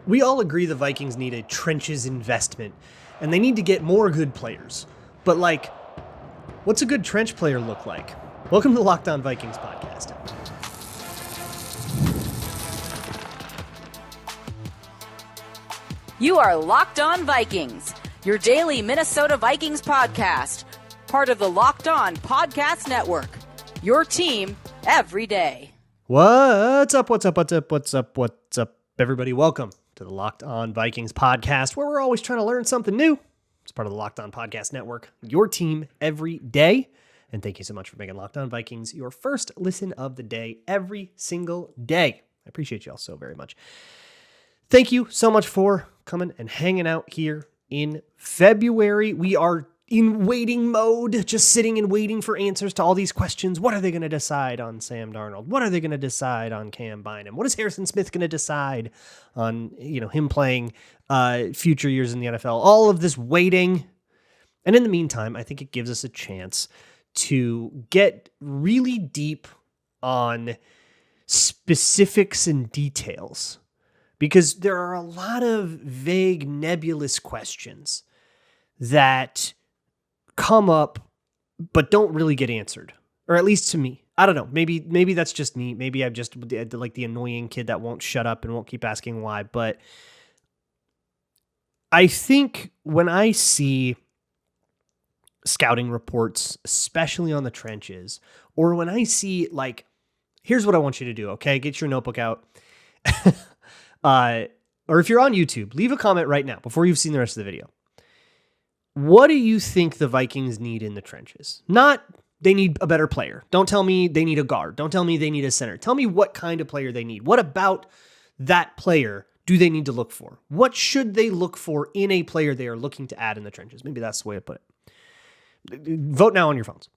We all agree the Vikings need a trenches investment, and they need to get more good players. But, what's a good trench player look like? Welcome to the Locked On Vikings podcast. You are Locked On Vikings, your daily Minnesota Vikings podcast, part of the Locked On Podcast Network, your team every day. What's up, everybody? Welcome to the Locked On Vikings podcast, where we're always trying to learn something new. It's part of the Locked On Podcast Network, your team every day. And thank you so much for making Locked On Vikings your first listen of the day every single day. I appreciate you all so very much. Thank you so much for coming and hanging out here in February. We are in waiting mode, just sitting and waiting for answers to all these questions. What are they going to decide on Sam Darnold? What are they going to decide on Cam Bynum? What is Harrison Smith going to decide on, him playing future years in the NFL? All of this waiting. And in the meantime, I think it gives us a chance to get really deep on specifics and details, because there are a lot of vague, nebulous questions that come up but don't really get answered, or at least to me. I don't know. Maybe that's just me. Maybe I'm just like the annoying kid that won't shut up and won't keep asking why. But I think when I see scouting reports, especially on the trenches, or when I see, here's what I want you to do, okay? Get your notebook out. Or if you're on YouTube, leave a comment right now before you've seen the rest of the video. What do you think the Vikings need in the trenches? Not they need a better player. Don't tell me they need a guard. Don't tell me they need a center. Tell me what kind of player they need. What about that player do they need to look for? What should they look for in a player they are looking to add in the trenches? Maybe that's the way to put it. Vote now on your phones.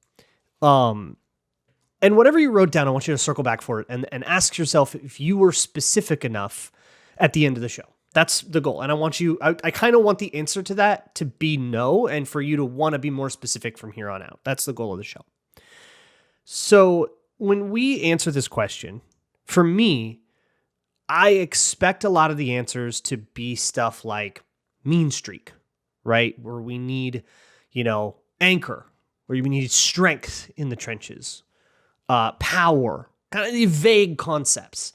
And whatever you wrote down, I want you to circle back for it and ask yourself if you were specific enough at the end of the show. That's the goal. And I kind of want the answer to that to be no, and for you to want to be more specific from here on out. That's the goal of the show. So when we answer this question, for me, I expect a lot of the answers to be stuff like mean streak, right? Where we need, anchor, where we need strength in the trenches, power, kind of the vague concepts.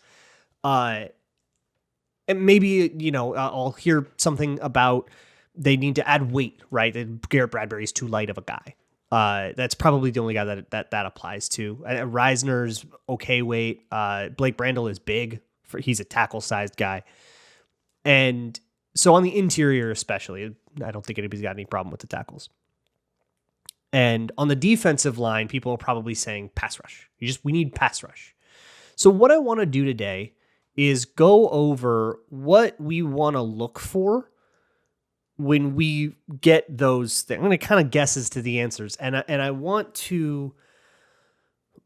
And maybe, I'll hear something about they need to add weight, right? That Garrett Bradbury's too light of a guy. That's probably the only guy that applies to. Reisner's okay weight. Blake Brandel is big. He's a tackle-sized guy. And so on the interior especially, I don't think anybody's got any problem with the tackles. And on the defensive line, people are probably saying pass rush. We need pass rush. So what I want to do today is go over what we want to look for when we get those things. I'm going to kind of guess as to the answers. And I want to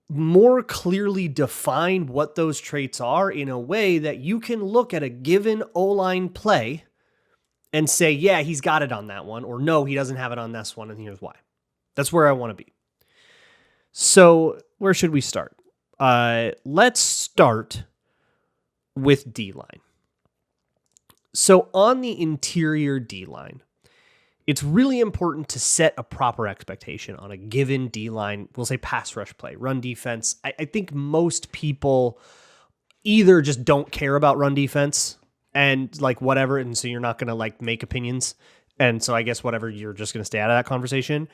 more clearly define what those traits are in a way that you can look at a given O-line play and say, yeah, he's got it on that one, or no, he doesn't have it on this one, and here's why. That's where I want to be. So where should we start? Let's start with D-line. So on the interior D-line, it's really important to set a proper expectation on a given D-line. We'll say pass rush play, run defense. I think most people either just don't care about run defense and whatever, and so you're not going to make opinions. And so I guess whatever, you're just going to stay out of that conversation.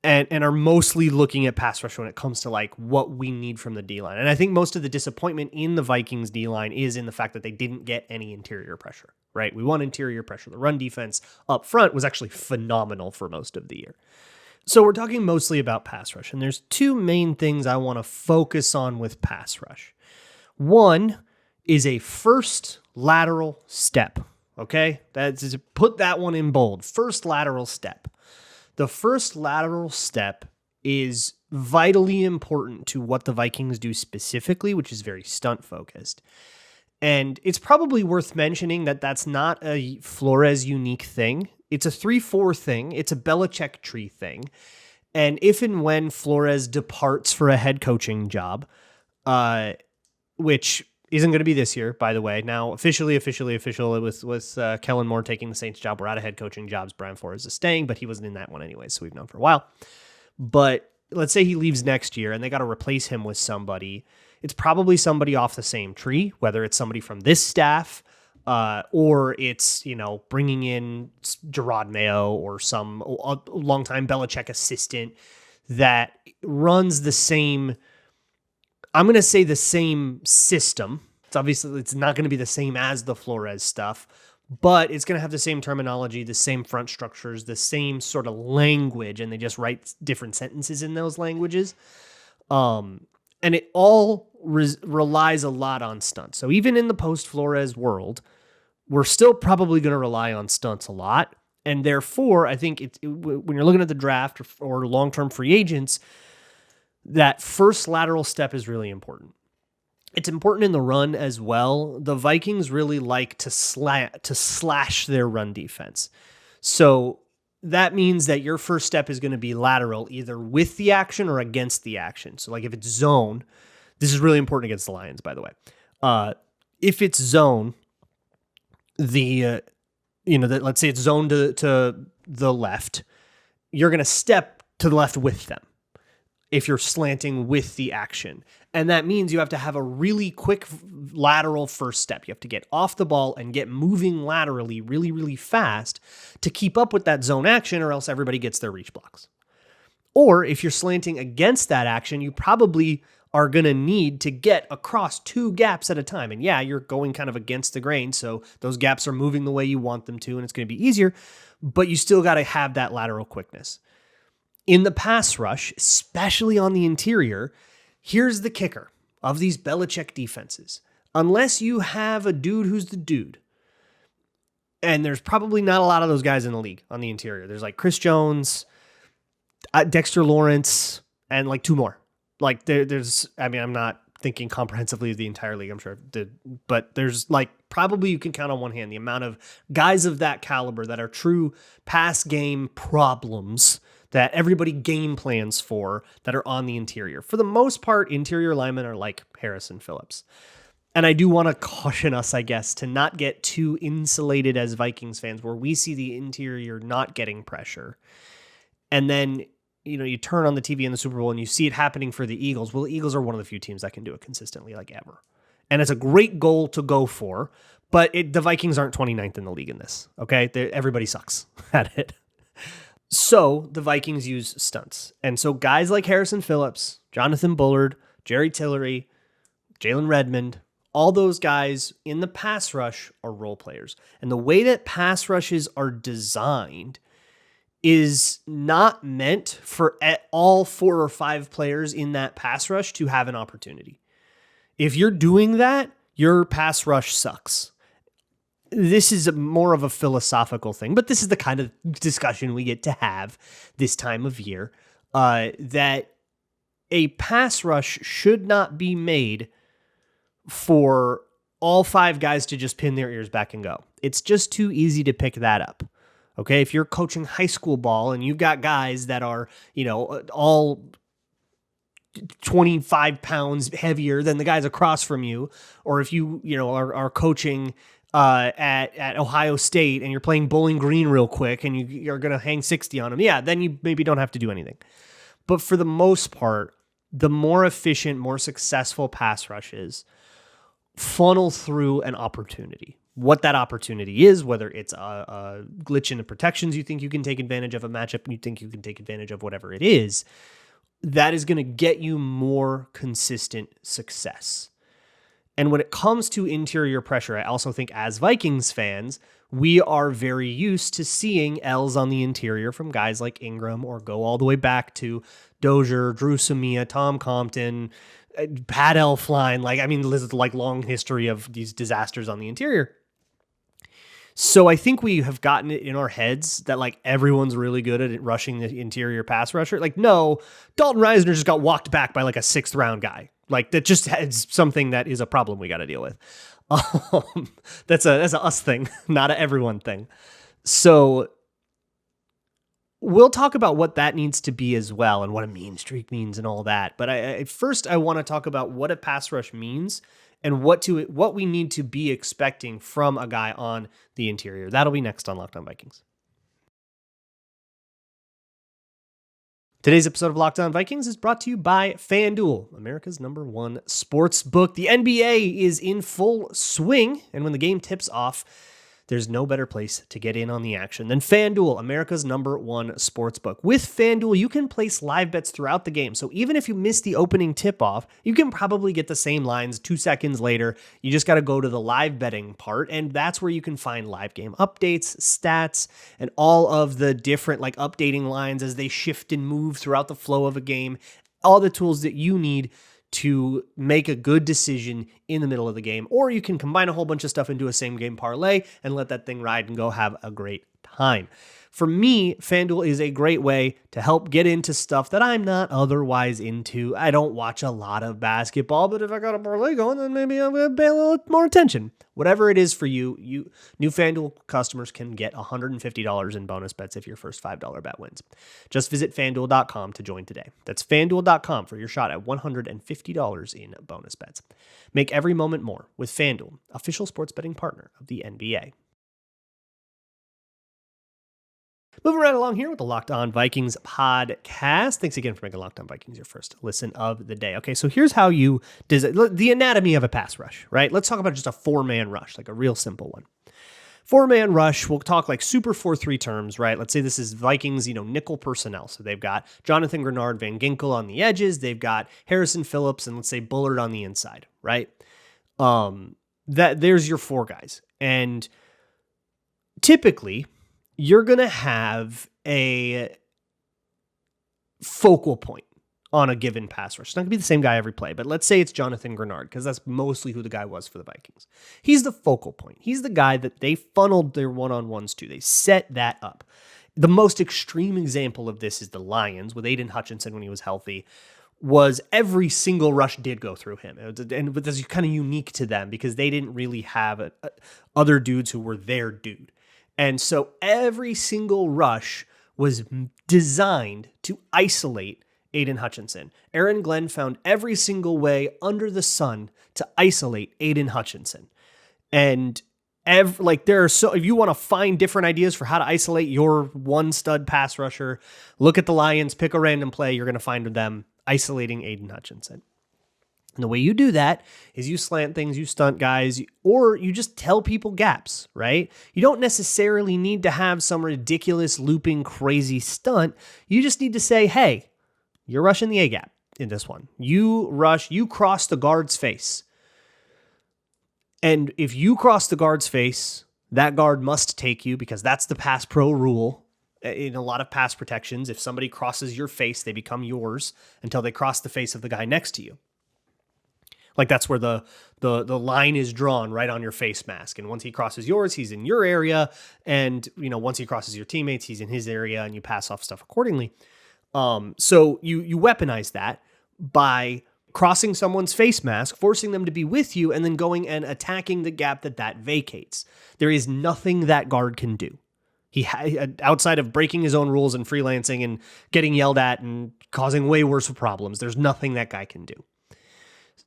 And are mostly looking at pass rush when it comes to what we need from the D-line. And I think most of the disappointment in the Vikings D-line is in the fact that they didn't get any interior pressure, right? We want interior pressure. The run defense up front was actually phenomenal for most of the year. So we're talking mostly about pass rush. And there's two main things I want to focus on with pass rush. One is a first lateral step, okay? That's put that one in bold. First lateral step. The first lateral step is vitally important to what the Vikings do specifically, which is very stunt focused. And it's probably worth mentioning that that's not a Flores unique thing. It's a 3-4 thing. It's a Belichick tree thing. And if and when Flores departs for a head coaching job, which Isn't going to be this year, by the way. Now, official with Kellen Moore taking the Saints job. We're out of head coaching jobs. Brian Flores is staying, but he wasn't in that one anyway, so we've known for a while. But let's say he leaves next year and they got to replace him with somebody. It's probably somebody off the same tree, whether it's somebody from this staff or it's, bringing in Gerard Mayo or some longtime Belichick assistant that runs the same, I'm going to say the same system. It's not going to be the same as the Flores stuff, but it's going to have the same terminology, the same front structures, the same sort of language, and they just write different sentences in those languages. And it all relies a lot on stunts. So even in the post-Flores world, we're still probably going to rely on stunts a lot. And therefore, I think when you're looking at the draft or long-term free agents, that first lateral step is really important. It's important in the run as well. The Vikings really like to slash their run defense. So that means that your first step is going to be lateral, either with the action or against the action. So like if it's zone, this is really important against the Lions, by the way. If it's zone, let's say it's zone to the left, you're going to step to the left with them if you're slanting with the action. And that means you have to have a really quick lateral first step. You have to get off the ball and get moving laterally really, really fast to keep up with that zone action, or else everybody gets their reach blocks. Or if you're slanting against that action, you probably are going to need to get across two gaps at a time. And yeah, you're going kind of against the grain, so those gaps are moving the way you want them to, and it's going to be easier, but you still got to have that lateral quickness. In the pass rush, especially on the interior, here's the kicker of these Belichick defenses. Unless you have a dude who's the dude, and there's probably not a lot of those guys in the league on the interior. There's like Chris Jones, Dexter Lawrence, and like two more. Like I'm not thinking comprehensively of the entire league, I'm sure, but there's like probably you can count on one hand the amount of guys of that caliber that are true pass game problems that everybody game plans for that are on the interior. For the most part, interior linemen are like Harrison Phillips. And I do want to caution us, I guess, to not get too insulated as Vikings fans where we see the interior not getting pressure. And then, you turn on the TV in the Super Bowl and you see it happening for the Eagles. Well, the Eagles are one of the few teams that can do it consistently, like ever. And it's a great goal to go for, but the Vikings aren't 29th in the league in this, okay? Everybody sucks at it. So the Vikings use stunts. And so guys like Harrison Phillips, Jonathan Bullard, Jerry Tillery, Jalen Redmond, all those guys in the pass rush are role players. And the way that pass rushes are designed is not meant for all 4 or 5 players in that pass rush to have an opportunity. If you're doing that, your pass rush sucks. This is more of a philosophical thing, but this is the kind of discussion we get to have this time of year, that a pass rush should not be made for all 5 guys to just pin their ears back and go. It's just too easy to pick that up. Okay, if you're coaching high school ball and you've got guys that are, all 25 pounds heavier than the guys across from you, or if you are coaching at Ohio State and you're playing Bowling Green real quick and you're going to hang 60 on them, yeah, then you maybe don't have to do anything. But for the most part, the more efficient, more successful pass rushes funnel through an opportunity. What that opportunity is, whether it's a glitch in the protections you think you can take advantage of, a matchup you think you can take advantage of, whatever it is, that is going to get you more consistent success. And when it comes to interior pressure, I also think as Vikings fans, we are very used to seeing L's on the interior from guys like Ingram, or go all the way back to Dozier, Drew Samia, Tom Compton, Pat Elflein. This is like long history of these disasters on the interior. So I think we have gotten it in our heads that like everyone's really good at rushing the interior pass rusher. Like, no, Dalton Reisner just got walked back by like a 6th round guy. Like that just has something that is a problem we got to deal with. That's a us thing, not a everyone thing. So we'll talk about what that needs to be as well, and what a mean streak means and all that. But first I want to talk about what a pass rush means and what we need to be expecting from a guy on the interior. That'll be next on Locked On Vikings. Today's episode of Locked On Vikings is brought to you by FanDuel, America's #1 sports book. The NBA is in full swing, and when the game tips off, there's no better place to get in on the action than FanDuel, America's #1 sportsbook. With FanDuel, you can place live bets throughout the game. So even if you miss the opening tip-off, you can probably get the same lines 2 seconds later. You just got to go to the live betting part, and that's where you can find live game updates, stats, and all of the different updating lines as they shift and move throughout the flow of a game. All the tools that you need to make a good decision in the middle of the game, or you can combine a whole bunch of stuff into a same game parlay and let that thing ride and go have a great time. For me, FanDuel is a great way to help get into stuff that I'm not otherwise into. I don't watch a lot of basketball, but if I got a parlay going, then maybe I'm going to pay a little more attention. Whatever it is for you, new FanDuel customers can get $150 in bonus bets if your first $5 bet wins. Just visit FanDuel.com to join today. That's FanDuel.com for your shot at $150 in bonus bets. Make every moment more with FanDuel, official sports betting partner of the NBA. Moving right along here with the Locked On Vikings podcast. Thanks again for making Locked On Vikings your first listen of the day. Okay, so here's how you design the anatomy of a pass rush, right? Let's talk about just a 4-man rush, like a real simple one. 4-man rush, we'll talk like super 4-3 terms, right? Let's say this is Vikings, nickel personnel. So they've got Jonathan Grenard, Van Ginkel on the edges. They've got Harrison Phillips and let's say Bullard on the inside, right? There's your 4 guys. And typically, you're going to have a focal point on a given pass rush. It's not going to be the same guy every play, but let's say it's Jonathan Grenard, because that's mostly who the guy was for the Vikings. He's the focal point. He's the guy that they funneled their one-on-ones to. They set that up. The most extreme example of this is the Lions with Aiden Hutchinson when he was healthy. Was every single rush did go through him. And that's kind of unique to them because they didn't really have other dudes who were their dude. And so every single rush was designed to isolate Aiden Hutchinson. Aaron Glenn found every single way under the sun to isolate Aiden Hutchinson. And if you want to find different ideas for how to isolate your one stud pass rusher, look at the Lions, pick a random play, you're going to find them isolating Aiden Hutchinson. And the way you do that is you slant things, you stunt guys, or you just tell people gaps, right? You don't necessarily need to have some ridiculous looping crazy stunt. You just need to say, hey, you're rushing the A-gap in this one. You cross the guard's face. And if you cross the guard's face, that guard must take you because that's the pass pro rule. In a lot of pass protections, if somebody crosses your face, they become yours until they cross the face of the guy next to you. Like that's where the line is drawn right on your face mask. And once he crosses yours, he's in your area. And, once he crosses your teammates, he's in his area and you pass off stuff accordingly. So you weaponize that by crossing someone's face mask, forcing them to be with you, and then going and attacking the gap that vacates. There is nothing that guard can do. Outside of breaking his own rules and freelancing and getting yelled at and causing way worse problems, there's nothing that guy can do.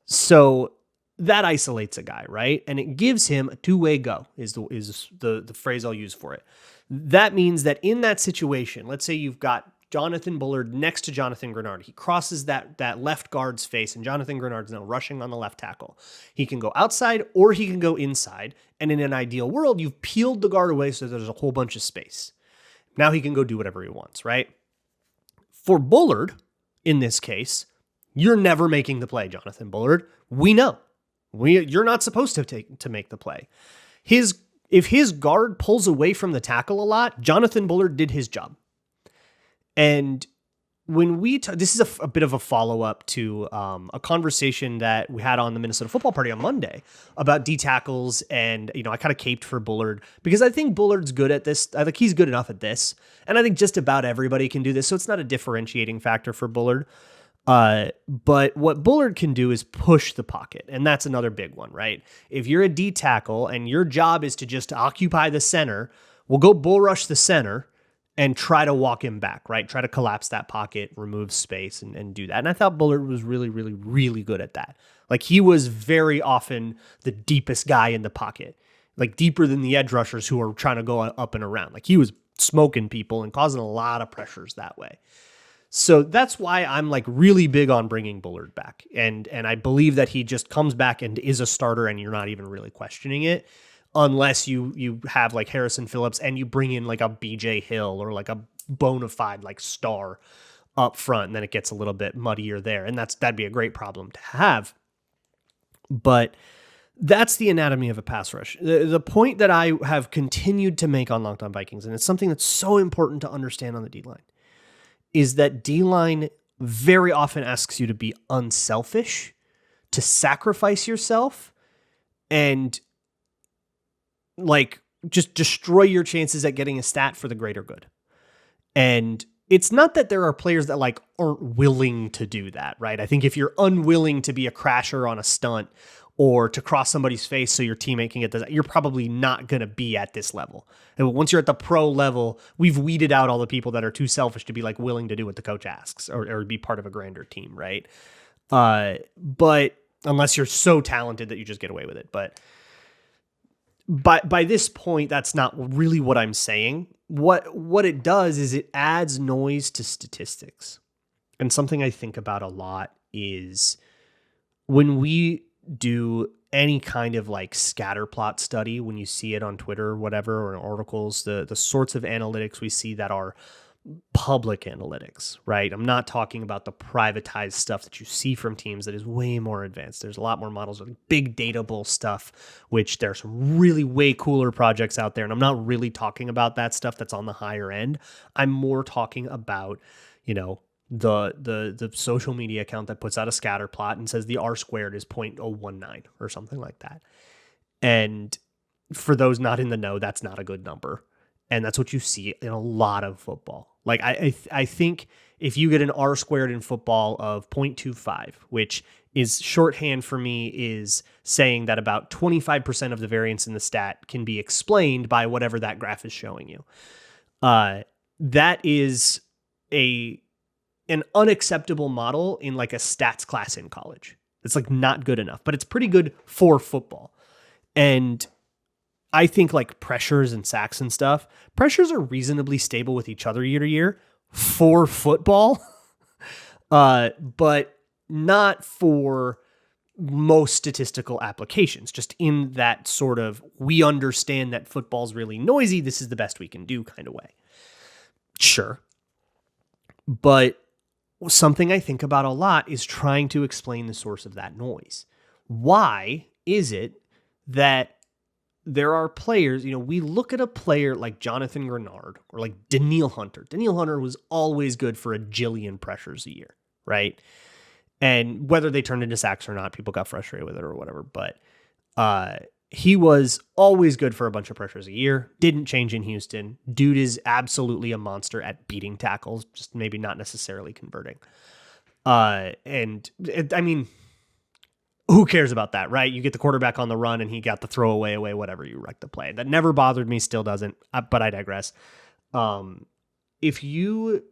So that isolates a guy, right? And it gives him a two-way go is the phrase I'll use for it. That means that in that situation, let's say you've got Jonathan Bullard next to Jonathan Grenard. He crosses that left guard's face, and Jonathan Grenard's now rushing on the left tackle. He can go outside or he can go inside. And in an ideal world, you've peeled the guard away so there's a whole bunch of space. Now he can go do whatever he wants, right? For Bullard, in this case, you're never making the play, Jonathan Bullard. We know. You're not supposed to make the play. If his guard pulls away from the tackle a lot, Jonathan Bullard did his job. And when this is a bit of a follow-up to a conversation that we had on the Minnesota Football Party on Monday about D tackles, and I kind of caped for Bullard because I think Bullard's good at this. I think he's good enough at this, and I think just about everybody can do this, so it's not a differentiating factor for Bullard. But what Bullard can do is push the pocket, and that's another big one, right? If you're a D tackle and your job is to just occupy the center, we'll go bull rush the center and try to walk him back, right? Try to collapse that pocket, remove space, and do that. And I thought Bullard was really, really, really good at that. Like he was very often the deepest guy in the pocket, like deeper than the edge rushers who are trying to go up and around. Like he was smoking people and causing a lot of pressures that way. So that's why I'm like really big on bringing Bullard back. And I believe that he just comes back and is a starter and you're not even really questioning it unless you have like Harrison Phillips and you bring in like a BJ Hill or like a bona fide like star up front. And then it gets a little bit muddier there. And that'd be a great problem to have. But that's the anatomy of a pass rush. The point that I have continued to make on Locked On Vikings, and it's something that's so important to understand on the D-line, is that D-line very often asks you to be unselfish, to sacrifice yourself, and like just destroy your chances at getting a stat for the greater good. And it's not that there are players that like aren't willing to do that, right? I think if you're unwilling to be a crasher on a stunt or to cross somebody's face so your teammate can get this, you're probably not going to be at this level. And once you're at the pro level, we've weeded out all the people that are too selfish to be like willing to do what the coach asks or be part of a grander team, right? But unless you're so talented that you just get away with it. But by this point, that's not really what I'm saying. What it does is it adds noise to statistics. And something I think about a lot is when we do any kind of like scatter plot study, when you see it on Twitter or whatever, or in articles, the sorts of analytics we see that are public analytics, right? I'm not talking about the privatized stuff that you see from teams that is way more advanced. There's a lot more models of big datable stuff, which there's some really way cooler projects out there. And I'm not really talking about that stuff that's on the higher end. I'm more talking about, the social media account that puts out a scatter plot and says the R squared is 0.019 or something like that. And for those not in the know, that's not a good number. And that's what you see in a lot of football. Like I think if you get an R squared in football of 0.25, which is shorthand for me, is saying that about 25% of the variance in the stat can be explained by whatever that graph is showing you. That is an unacceptable model in like a stats class in college. It's like not good enough, but it's pretty good for football. And I think like pressures and sacks and stuff, pressures are reasonably stable with each other year to year for football, but not for most statistical applications, just in that sort of, we understand that football's really noisy, this is the best we can do kind of way. Sure. But something I think about a lot is trying to explain the source of that noise. Why is it that there are players, we look at a player like Jonathan Grenard or like Daniil Hunter. Daniil Hunter was always good for a jillion pressures a year, right? And whether they turned into sacks or not, people got frustrated with it or whatever. But he was always good for a bunch of pressures a year. Didn't change in Houston. Dude is absolutely a monster at beating tackles, just maybe not necessarily converting. I mean, who cares about that, right? You get the quarterback on the run and he got the throwaway away, whatever, you wreck the play. That never bothered me, still doesn't, but I digress. If you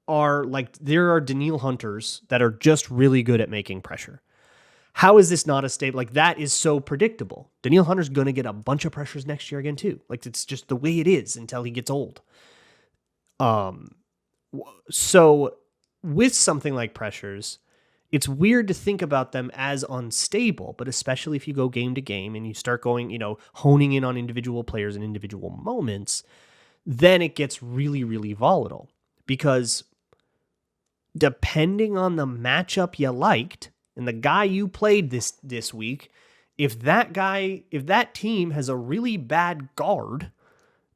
are like, there are Daniil Hunters that are just really good at making pressure. How is this not a stable? Like, that is so predictable. Daniil Hunter's going to get a bunch of pressures next year again, too. Like, it's just the way it is until he gets old. So with something like pressures, it's weird to think about them as unstable, but especially if you go game to game and you start going, honing in on individual players and individual moments, then it gets really, really volatile. Because depending on the matchup you liked, and the guy you played this week, if that team has a really bad guard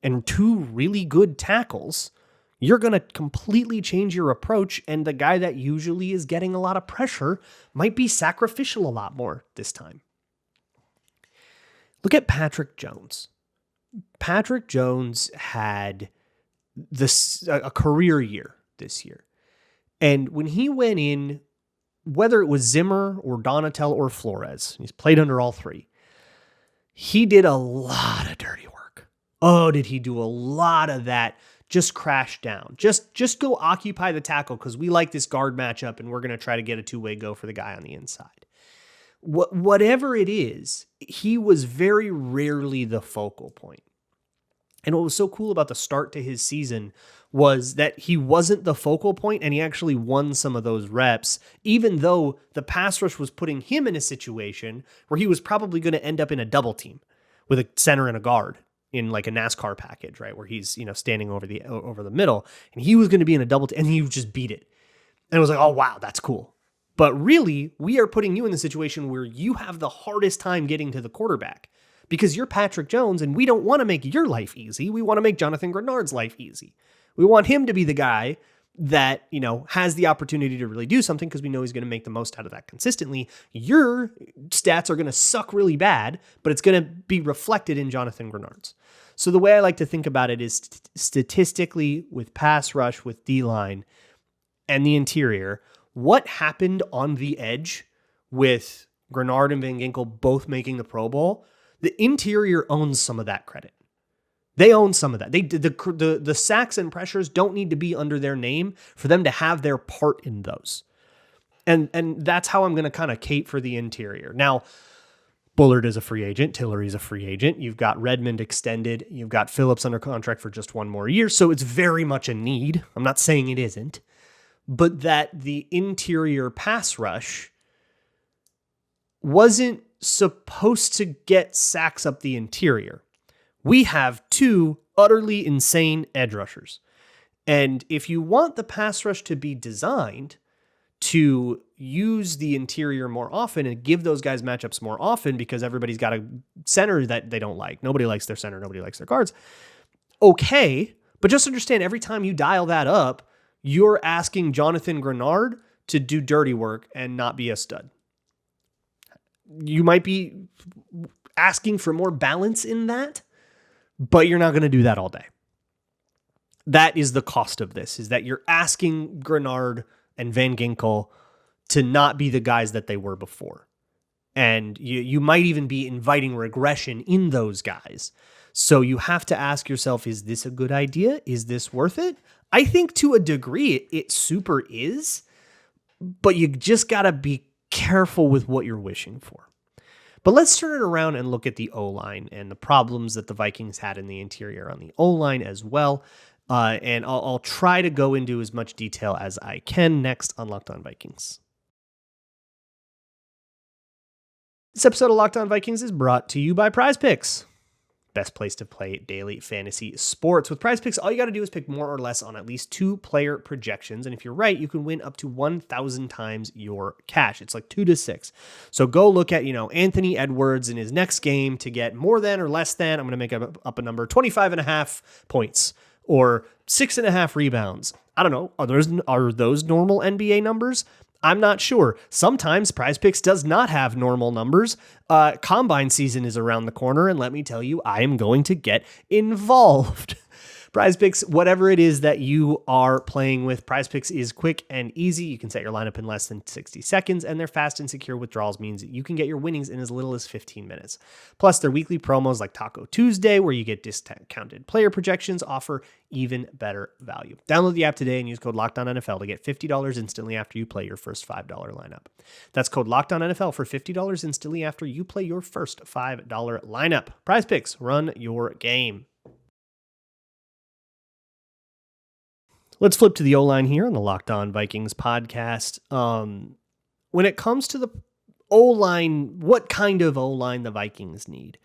and two really good tackles, you're going to completely change your approach, and the guy that usually is getting a lot of pressure might be sacrificial a lot more this time. Look at Patrick Jones. Patrick Jones had a career year this year. And when he went in, whether it was Zimmer or Donatel or Flores, he's played under all three, he did a lot of dirty work. Oh, did he do a lot of that? Just crash down. Just go occupy the tackle because we like this guard matchup and we're going to try to get a two-way go for the guy on the inside. whatever it is, he was very rarely the focal point. And what was so cool about the start to his season was that he wasn't the focal point, and he actually won some of those reps, even though the pass rush was putting him in a situation where he was probably going to end up in a double team with a center and a guard in like a NASCAR package, right? Where he's, standing over the middle, and he was going to be in a double team, and he just beat it. And it was like, oh, wow, that's cool. But really, we are putting you in the situation where you have the hardest time getting to the quarterback because you're Patrick Jones, and we don't want to make your life easy. We want to make Jonathan Grenard's life easy. We want him to be the guy that, has the opportunity to really do something because we know he's going to make the most out of that consistently. Your stats are going to suck really bad, but it's going to be reflected in Jonathan Grenard's. So the way I like to think about it is statistically with pass rush, with D-line, and the interior, what happened on the edge with Grenard and Van Ginkel both making the Pro Bowl, the interior owns some of that credit. They own some of that. The sacks and pressures don't need to be under their name for them to have their part in those. And that's how I'm going to kind of cape for the interior. Now, Bullard is a free agent. Tillery's a free agent. You've got Redmond extended. You've got Phillips under contract for just one more year. So it's very much a need. I'm not saying it isn't. But that the interior pass rush wasn't supposed to get sacks up the interior. We have two utterly insane edge rushers. And if you want the pass rush to be designed to use the interior more often and give those guys matchups more often because everybody's got a center that they don't like. Nobody likes their center. Nobody likes their guards. Okay, but just understand every time you dial that up, you're asking Jonathan Grenard to do dirty work and not be a stud. You might be asking for more balance in that, but you're not going to do that all day. That is the cost of this, is that you're asking Grenard and Van Ginkel to not be the guys that they were before. And you might even be inviting regression in those guys. So you have to ask yourself, is this a good idea? Is this worth it? I think to a degree it super is, but you just got to be careful with what you're wishing for. But let's turn it around and look at the O-line and the problems that the Vikings had in the interior on the O-line as well. And I'll try to go into as much detail as I can next on Locked On Vikings. This episode of Locked On Vikings is brought to you by PrizePicks. Best place to play daily fantasy sports. With PrizePicks, all you got to do is pick more or less on at least 2 player projections. And if you're right, you can win up to 1,000 times your cash. It's like 2 to 6. So go look at, Anthony Edwards in his next game to get more than or less than, I'm going to make up a number, 25.5 points or 6.5 rebounds. I don't know. Are those normal NBA numbers? I'm not sure. Sometimes PrizePicks does not have normal numbers. Combine season is around the corner, and let me tell you, I am going to get involved. PrizePicks, whatever it is that you are playing with, PrizePicks is quick and easy. You can set your lineup in less than 60 seconds, and their fast and secure withdrawals means that you can get your winnings in as little as 15 minutes. Plus, their weekly promos like Taco Tuesday, where you get discounted player projections, offer even better value. Download the app today and use code LOCKEDONNFL to get $50 instantly after you play your first $5 lineup. That's code LOCKEDONNFL for $50 instantly after you play your first $5 lineup. PrizePicks, run your game. Let's flip to the O-line here on the Locked On Vikings podcast. When it comes to the O-line, what kind of O-line the Vikings need?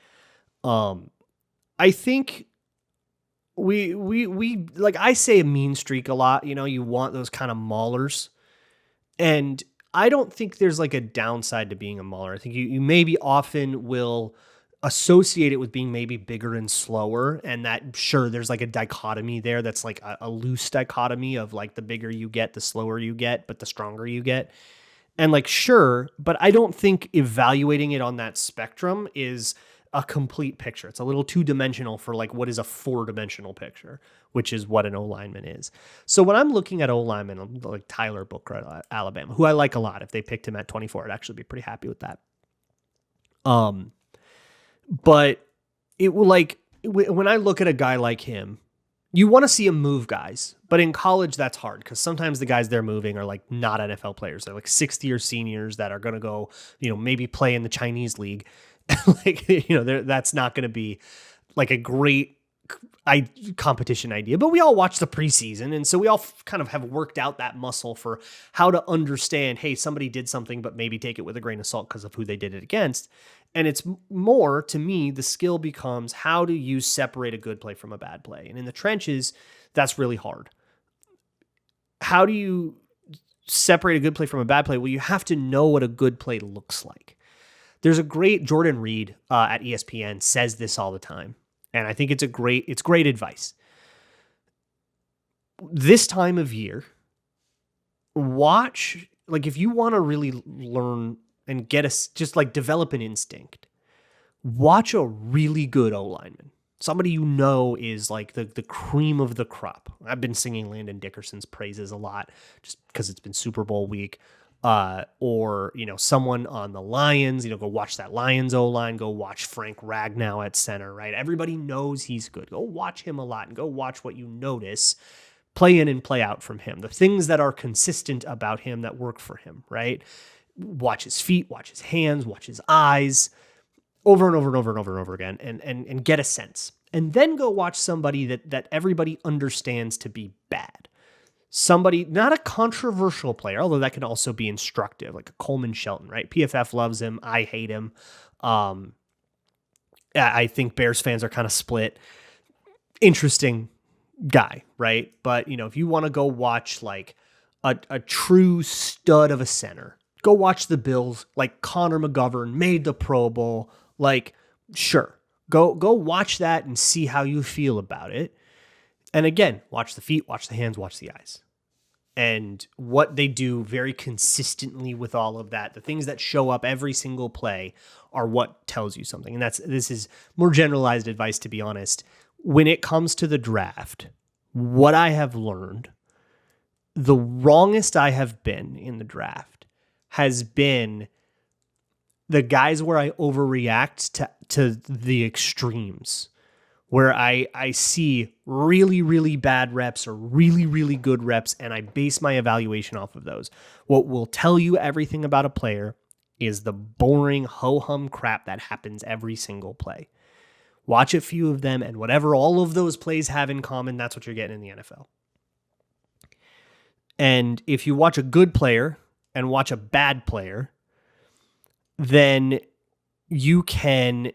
I think we like I say a mean streak a lot. You want those kind of maulers, and I don't think there's like a downside to being a mauler. I think you maybe often will associate it with being maybe bigger and slower, and that sure there's like a dichotomy there that's like a loose dichotomy of like the bigger you get, the slower you get, but the stronger you get. And like sure, but I don't think evaluating it on that spectrum is a complete picture. It's a little two-dimensional for like what is a 4-dimensional picture, which is what an O-lineman is. So when I'm looking at O-lineman like Tyler Booker at Alabama, who I like a lot, if they picked him at 24, I'd actually be pretty happy with that. But it will like when I look at a guy like him, You want to see them move guys, but in college that's hard because sometimes the guys they're moving are like not NFL players. They're like 60-year seniors that are going to go, maybe play in the Chinese league. Like, that's not going to be like a great competition idea, but we all watch the preseason. And so we all kind of have worked out that muscle for how to understand, hey, somebody did something, but maybe take it with a grain of salt because of who they did it against. And it's more, to me, the skill becomes how do you separate a good play from a bad play? And in the trenches, that's really hard. How do you separate a good play from a bad play? Well, you have to know what a good play looks like. There's a great Jordan Reed at ESPN says this all the time. And I think it's great advice. This time of year, watch, like if you want to really learn and just like develop an instinct, watch a really good O-lineman. Somebody is like the cream of the crop. I've been singing Landon Dickerson's praises a lot just because it's been Super Bowl week. Or someone on the Lions, go watch that Lions O-line, go watch Frank Ragnow at center, right? Everybody knows he's good. Go watch him a lot and go watch what you notice, play in and play out from him. The things that are consistent about him that work for him, right? Watch his feet, watch his hands, watch his eyes over and over and over and over and over again and get a sense. And then go watch somebody that everybody understands to be bad. Somebody, not a controversial player, although that can also be instructive, like a Coleman Shelton, right? PFF loves him. I hate him. I think Bears fans are kind of split. Interesting guy, right? But, if you want to go watch like a true stud of a center, go watch the Bills, like Connor McGovern made the Pro Bowl. Like, sure, go watch that and see how you feel about it. And again, watch the feet, watch the hands, watch the eyes. And what they do very consistently with all of that, the things that show up every single play are what tells you something. And this is more generalized advice, to be honest. When it comes to the draft, what I have learned, the wrongest I have been in the draft has been the guys where I overreact to the extremes, where I see really, really bad reps or really, really good reps, and I base my evaluation off of those. What will tell you everything about a player is the boring ho-hum crap that happens every single play. Watch a few of them, and whatever all of those plays have in common, that's what you're getting in the NFL. And if you watch a good player and watch a bad player, then you can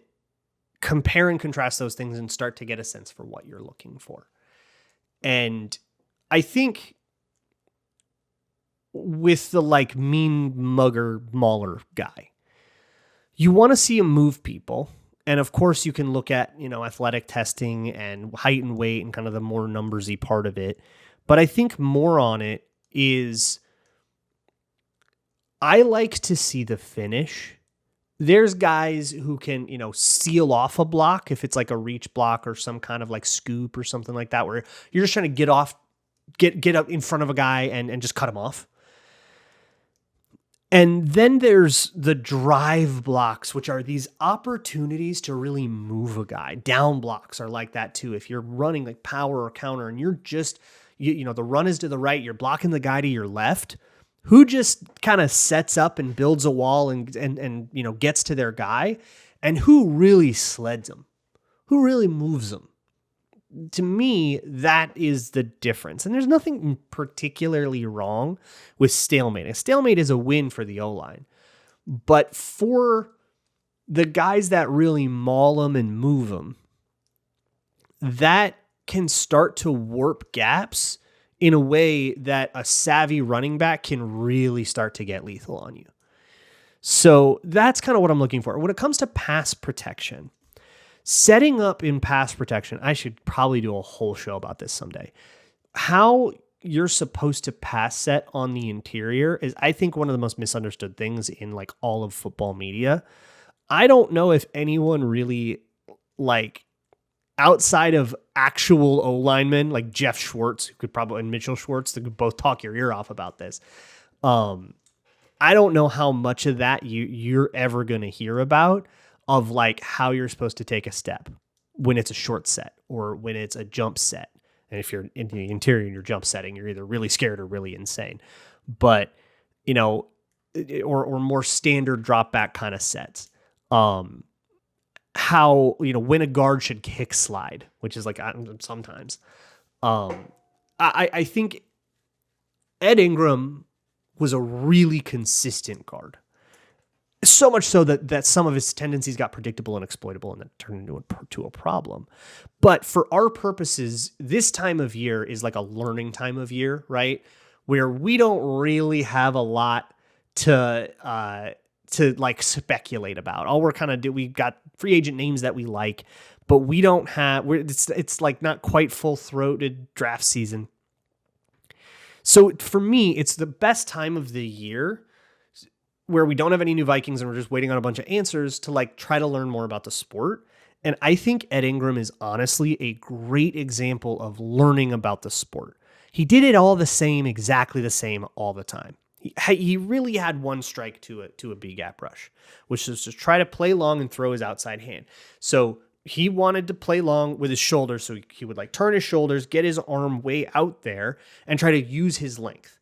compare and contrast those things and start to get a sense for what you're looking for. And I think with the like mean mugger mauler guy, you want to see him move people. And of course you can look at, athletic testing and height and weight and kind of the more numbersy part of it. But I think more on it is I like to see the finish. There's guys who can, seal off a block if it's like a reach block or some kind of like scoop or something like that, where you're just trying to get up in front of a guy and just cut him off. And then there's the drive blocks, which are these opportunities to really move a guy. Down blocks are like that too. If you're running like power or counter and you're just, the run is to the right, you're blocking the guy to your left, who just kind of sets up and builds a wall and gets to their guy, and who really sleds them, who really moves them. To me, that is the difference. And there's nothing particularly wrong with stalemate. A stalemate is a win for the O-line. But for the guys that really maul them and move them, that can start to warp gaps in a way that a savvy running back can really start to get lethal on you. So that's kind of what I'm looking for. When it comes to pass protection, setting up in pass protection, I should probably do a whole show about this someday. How you're supposed to pass set on the interior is, I think, one of the most misunderstood things in like all of football media. I don't know if anyone really outside of actual O-linemen like Jeff Schwartz, and Mitchell Schwartz, that could both talk your ear off about this. I don't know how much of that you're ever going to hear about, of how you're supposed to take a step when it's a short set or when it's a jump set. And if you're in the interior and you're jump setting, you're either really scared or really insane. But, you know, or more standard drop back kind of sets. How, you know, when a guard should kick slide, which is like sometimes. I think Ed Ingram was a really consistent guard. So much so that some of his tendencies got predictable and exploitable and then turned into a problem. But for our purposes, this time of year is like a learning time of year, right? Where we don't really have a lot to like speculate about. All we're kind of we got free agent names that we like, but we don't have, it's like not quite full-throated draft season. So for me, it's the best time of the year where we don't have any new Vikings and we're just waiting on a bunch of answers to like try to learn more about the sport. And I think Ed Ingram is honestly a great example of learning about the sport. He did it all the same, exactly the same all the time. He really had one strike to a B gap rush, which is to try to play long and throw his outside hand. So he wanted to play long with his shoulders. So he would like turn his shoulders, get his arm way out there and try to use his length.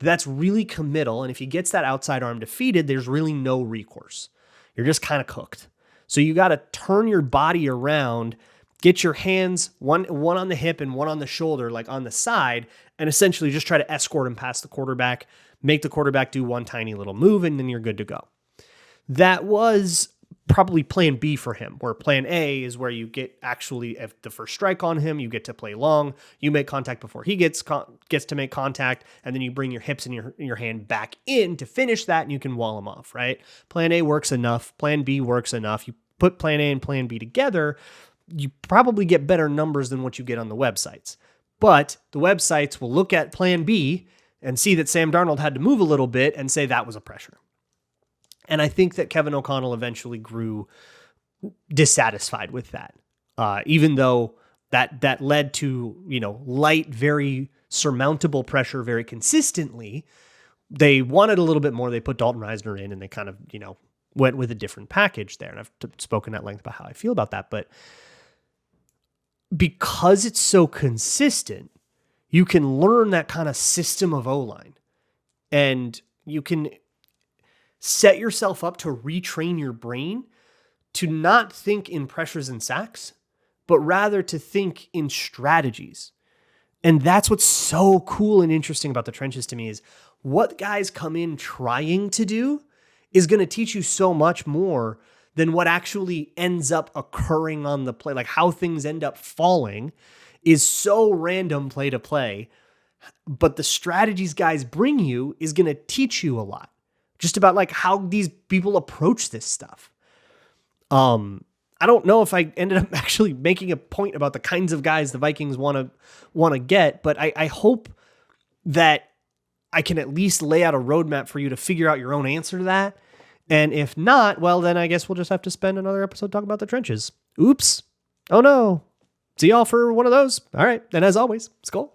That's really committal. And if he gets that outside arm defeated, there's really no recourse. You're just kind of cooked. So you got to turn your body around, get your hands, one on the hip and one on the shoulder, like on the side, and essentially just try to escort him past the quarterback, make the quarterback do one tiny little move, and then you're good to go. That was probably plan B for him, where plan A is where you get actually if the first strike on him, you get to play long, you make contact before he gets to make contact, and then you bring your hips and your hand back in to finish that, and you can wall him off, right? Plan A works enough. Plan B works enough. You put plan A and plan B together, you probably get better numbers than what you get on the websites. But the websites will look at plan B and see that Sam Darnold had to move a little bit and say that was a pressure. And I think that Kevin O'Connell eventually grew dissatisfied with that, even though that led to, you know, light, very surmountable pressure very consistently. They wanted a little bit more. They put Dalton Reisner in and they kind of, you know, went with a different package there. And I've spoken at length about how I feel about that. But because it's so consistent, you can learn that kind of system of O-line. And you can set yourself up to retrain your brain to not think in pressures and sacks, but rather to think in strategies. And that's what's so cool and interesting about the trenches to me is what guys come in trying to do is going to teach you so much more than what actually ends up occurring on the play. Like how things end up falling is so random play to play, but the strategies guys bring you is going to teach you a lot. Just about like how these people approach this stuff. I don't know if I ended up actually making a point about the kinds of guys the Vikings want to get, but I hope that I can at least lay out a roadmap for you to figure out your own answer to that. And if not, well, then I guess we'll just have to spend another episode talking about the trenches. Oops. Oh no. See y'all for one of those. All right. And as always, Skol.